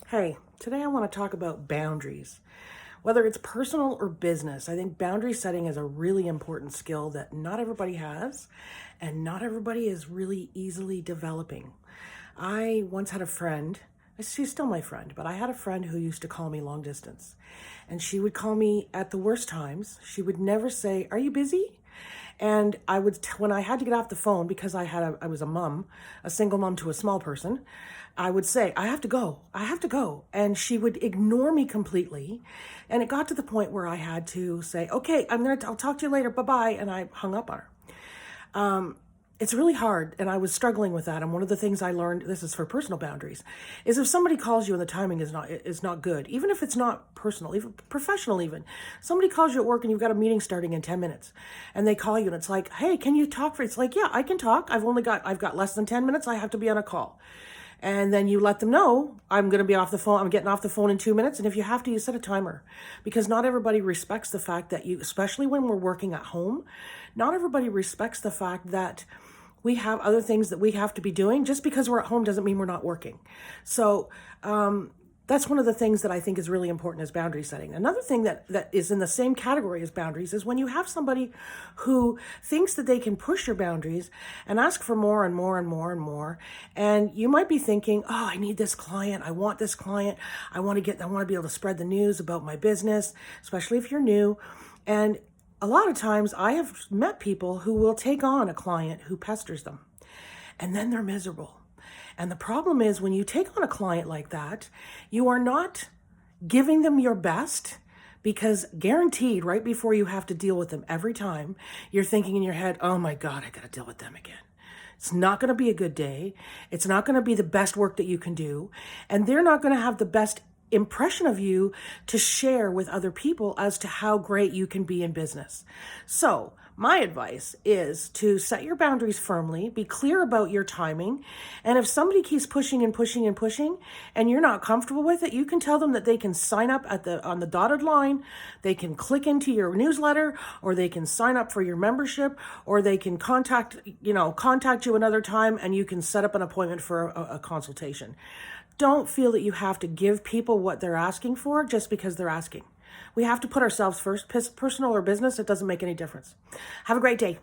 Hey, today I want to talk about boundaries. Whether it's personal or business, I think boundary setting is a really important skill that not everybody has and not everybody is really easily developing. I once had a friend, she's still my friend, but I had a friend who used to call me long distance. And she would call me at the worst times. She would never say, "Are you busy?" And I would, when I had to get off the phone because I was a mom, a single mom to a small person, I would say, "I have to go. I have to go." And she would ignore me completely. And it got to the point where I had to say, "Okay, I'll talk to you later. Bye-bye." And I hung up on her. It's really hard, and I was struggling with that. And one of the things I learned, this is for personal boundaries, is if somebody calls you and the timing is not good, even if it's not personal, even professional, even somebody calls you at work and you've got a meeting starting in 10 minutes, and they call you and it's like, "Hey, can you talk for?" It's like, "Yeah, I can talk. I've got less than 10 minutes. I have to be on a call." And then you let them know, "I'm going to be off the phone. I'm getting off the phone in 2 minutes." And if you have to, you set a timer, because not everybody respects the fact that you, especially when we're working at home, not everybody respects the fact that we have other things that we have to be doing. Just because we're at home doesn't mean we're not working. So, that's one of the things that I think is really important is boundary setting. Another thing that is in the same category as boundaries is when you have somebody who thinks that they can push your boundaries and ask for more and more and more and more. And you might be thinking, "Oh, I need this client. I want this client. I want to be able to spread the news about my business," especially if you're new. And a lot of times I have met people who will take on a client who pesters them, and then they're miserable. And the problem is when you take on a client like that, you are not giving them your best, because guaranteed right before you have to deal with them every time, you're thinking in your head, "Oh my God, I got to deal with them again. It's not going to be a good day. It's not going to be the best work that you can do. And they're not going to have the best impression of you to share with other people as to how great you can be in business." So my advice is to set your boundaries firmly, be clear about your timing. And if somebody keeps pushing and pushing and pushing and you're not comfortable with it, you can tell them that they can sign up on the dotted line. They can click into your newsletter, or they can sign up for your membership, or they can contact you another time and you can set up an appointment for a consultation. Don't feel that you have to give people what they're asking for just because they're asking. We have to put ourselves first, personal or business. It doesn't make any difference. Have a great day.